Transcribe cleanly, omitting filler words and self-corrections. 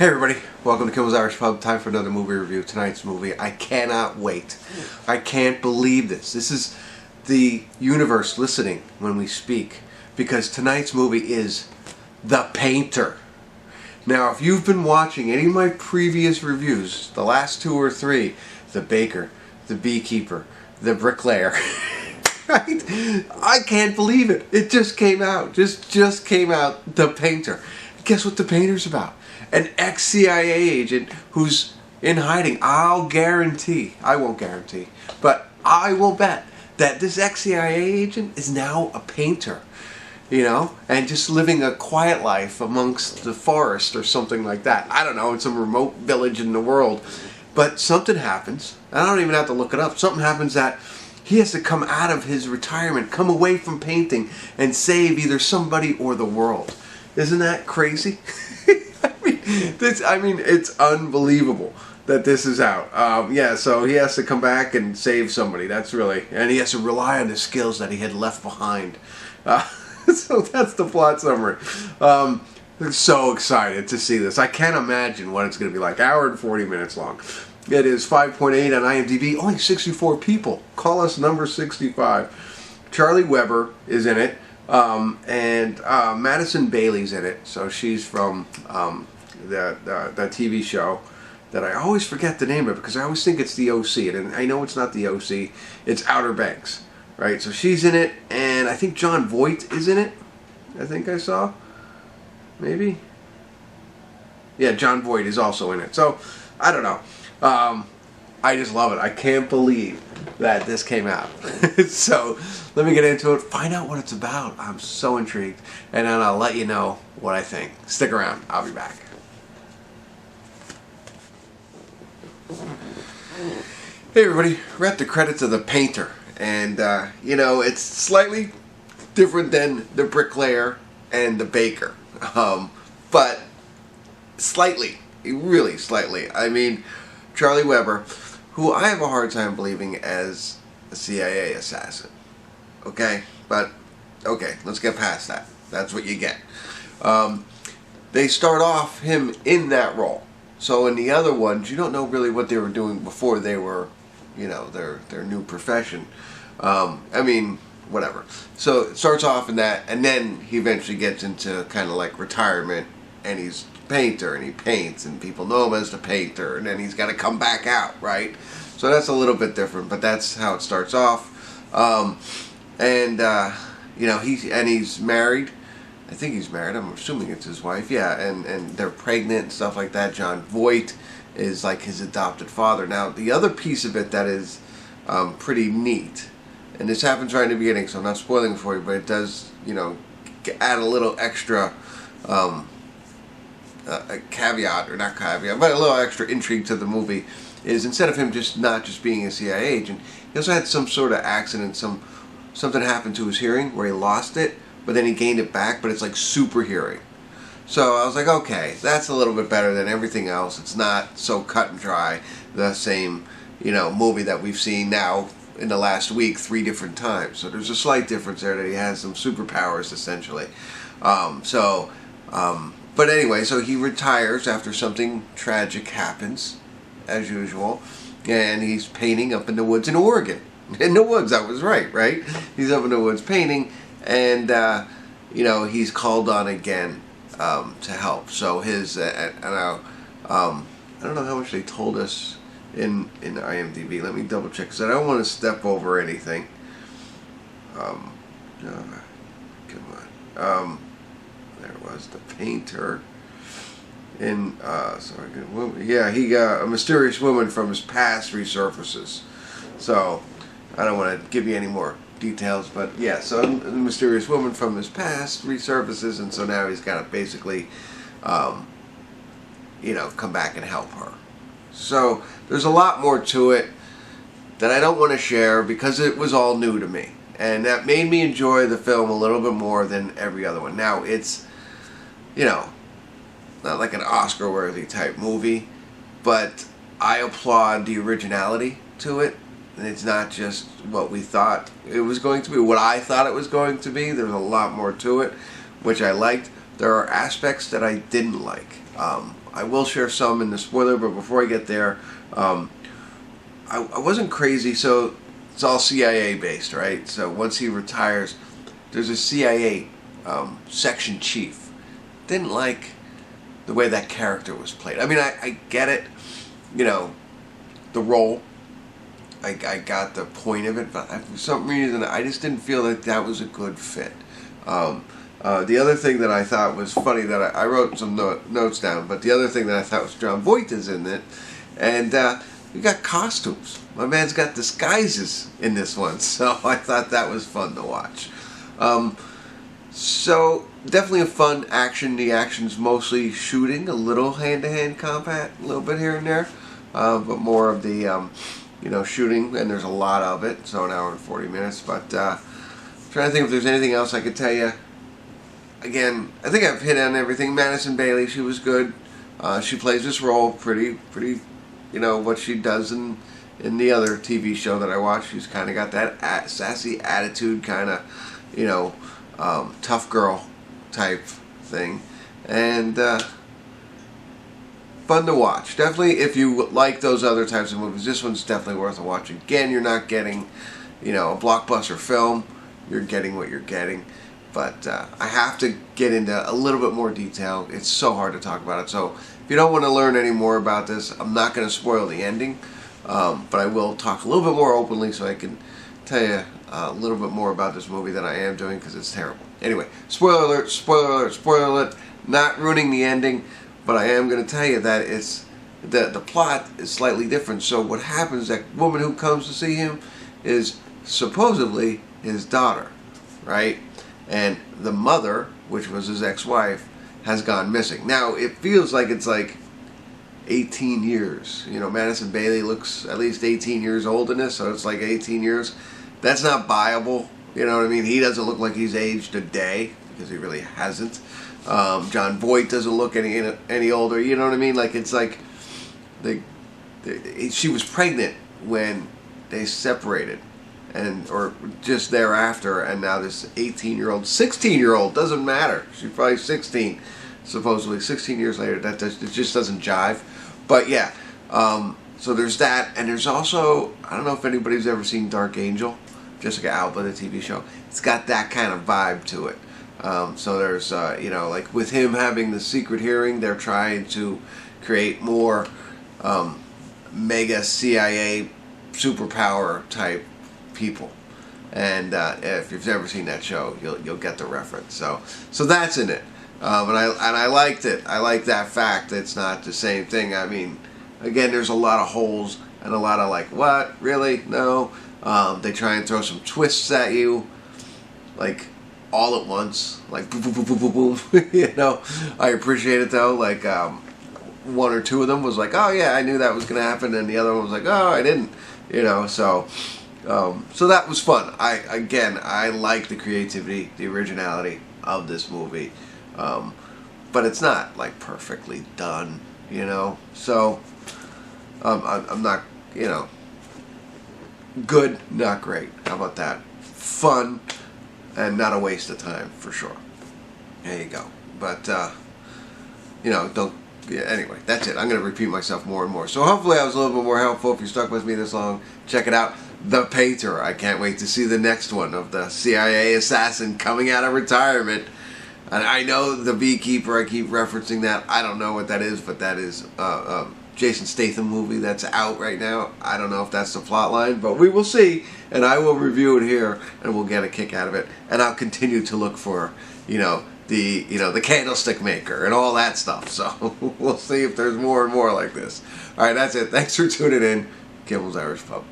Hey everybody, welcome to Kimmel's Irish Pub. Time for another movie review. Tonight's movie, I cannot wait. I can't believe this. This is the universe listening when we speak, because tonight's movie is The Painter. Now, if you've been watching any of my previous reviews, the last 2 or 3, The Baker, The Beekeeper, The Bricklayer, right? I can't believe it. It just came out. Just came out, The Painter. Guess what The Painter's about? An ex-CIA agent who's in hiding. I'll guarantee, I won't guarantee, but I will bet that this ex-CIA agent is now a painter, you know, and just living a quiet life amongst the forest or something like that. I don't know, in some remote village in the world. But something happens, I don't even have to look it up, something happens that he has to come out of his retirement, come away from painting, and save either somebody or the world. Isn't that crazy? I mean, it's unbelievable that this is out. Yeah, so he has to come back and save somebody. That's really, and he has to rely on the skills that he had left behind. So that's the plot summary. I'm so excited to see this. I can't imagine what it's going to be like. Hour and 40 minutes long. It is 5.8 on IMDb. Only 64 people. Call us number 65. Charlie Weber is in it. And Madison Bailey's in it, so she's from the TV show that I always forget the name of, because I always think it's the OC, and I know it's not the OC, it's Outer Banks, right? So she's in it, and I think John Voight is in it, I think I saw, maybe? Yeah, John Voight is also in it, so I don't know. I just love it. I can't believe that this came out. So let me get into it, find out what it's about. I'm so intrigued, and then I'll let you know what I think. Stick around. I'll be back. Hey everybody, we're at the credits of The Painter, and you know, it's slightly different than The Bricklayer and The Baker, but slightly, really slightly. I mean, Charlie Weber, who I have a hard time believing as a CIA assassin. Okay? But, okay, let's get past that. That's what you get. They start off him in that role. So in the other ones, you don't know really what they were doing before they were, you know, their new profession. I mean, whatever. So it starts off in that, and then he eventually gets into kind of like retirement, and he's painter, and he paints, and people know him as the painter, and then he's got to come back out, right? So that's a little bit different, but that's how it starts off. You know, he's married. I think he's married. I'm assuming it's his wife. Yeah, and they're pregnant and stuff like that. John Voight is like his adopted father. Now, the other piece of it that is pretty neat, and this happens right in the beginning, so I'm not spoiling it for you, but it does, you know, add a little extra a caveat, or not caveat, but a little extra intrigue to the movie, is instead of him not just being a CIA agent, he also had some sort of accident, something happened to his hearing where he lost it, but then he gained it back, but it's like super hearing. So I was like, okay, that's a little bit better than everything else. It's not so cut and dry, the same, you know, movie that we've seen now in the last week 3 different times. So there's a slight difference there that he has some superpowers, essentially. But anyway, so he retires after something tragic happens, as usual, and he's painting up in the woods in Oregon. In the woods, I was right? He's up in the woods painting, and, you know, he's called on again to help. So his, I don't know how much they told us in IMDb. Let me double check, because I don't want to step over anything. Come on. There was The Painter. He got a mysterious woman from his past resurfaces. So I don't want to give you any more details, but yeah, so the mysterious woman from his past resurfaces, and so now he's got to basically, you know, come back and help her. So there's a lot more to it that I don't want to share, because it was all new to me, and that made me enjoy the film a little bit more than every other one. Now, it's, you know, not like an Oscar-worthy type movie, but I applaud the originality to it. And it's not just what we thought it was going to be, what I thought it was going to be. There's a lot more to it, which I liked. There are aspects that I didn't like. I will share some in the spoiler, but before I get there, I wasn't crazy. So it's all CIA based, right? So once he retires, there's a CIA section chief. Didn't like the way that character was played. I mean, I get it, you know, the role. I got the point of it, but for some reason I just didn't feel like that was a good fit. The other thing that I thought was funny, that I wrote some notes down, but the other thing that I thought was John Voight is in it, and we got costumes. My man's got disguises in this one, so I thought that was fun to watch. So definitely a fun action. The action's mostly shooting, a little hand-to-hand combat, a little bit here and there, but more of the shooting, and there's a lot of it. So an hour and 40 minutes. But trying to think if there's anything else I could tell you. Again, I think I've hit on everything. Madison Bailey, she was good. She plays this role pretty. What she does in the other TV show that I watch. She's kind of got that sassy attitude, kind of, tough girl type thing, and fun to watch. Definitely, if you like those other types of movies, this one's definitely worth a watch. Again, you're not getting, a blockbuster film. You're getting what you're getting. But I have to get into a little bit more detail. It's so hard to talk about it. So if you don't want to learn any more about this, I'm not going to spoil the ending. But I will talk a little bit more openly so I can tell you a little bit more about this movie than I am doing, because it's terrible. Anyway, spoiler alert, spoiler alert, spoiler alert. Not ruining the ending, but I am going to tell you that it's the plot is slightly different. So what happens, that woman who comes to see him is supposedly his daughter, right? And the mother, which was his ex-wife, has gone missing. Now, it feels like it's like 18 years. Madison Bailey looks at least 18 years old in this, so it's like 18 years. That's not viable. You know what I mean? He doesn't look like he's aged a day, because he really hasn't. John Voight doesn't look any older. You know what I mean? Like, it's like she was pregnant when they separated, or just thereafter, and now this 18-year-old, 16-year-old, doesn't matter. She's probably 16, supposedly 16 years later. It just doesn't jive. But yeah, so there's that, and there's also, I don't know if anybody's ever seen Dark Angel, Jessica Alba, the TV show. It's got that kind of vibe to it. So there's, like with him having the secret hearing, they're trying to create more mega CIA superpower type people, and if you've never seen that show, you'll get the reference. So that's in it, and I liked it. I like that fact. It's not the same thing. I mean, again, there's a lot of holes and a lot of like, what, really? No. They try and throw some twists at you, like all at once, like boom, boom, boom, boom, boom, boom. I appreciate it though. Like one or two of them was like, oh yeah, I knew that was gonna happen, and the other one was like, oh, I didn't. So that was fun. I like the creativity, the originality of this movie, but it's not like perfectly done, So I'm not, good, not great. How about that? Fun, and not a waste of time for sure. There you go. But don't. Yeah, anyway, that's it. I'm going to repeat myself more and more. So hopefully I was a little bit more helpful. If you stuck with me this long, check it out. The Painter. I can't wait to see the next one of the CIA assassin coming out of retirement. And I know The Beekeeper, I keep referencing that. I don't know what that is, but that is Jason Statham movie that's out right now. I don't know if that's the plot line, but we will see. And I will review it here, and we'll get a kick out of it. And I'll continue to look for, the candlestick maker and all that stuff. So we'll see if there's more and more like this. All right, that's it. Thanks for tuning in. Kimmel's Irish Pub.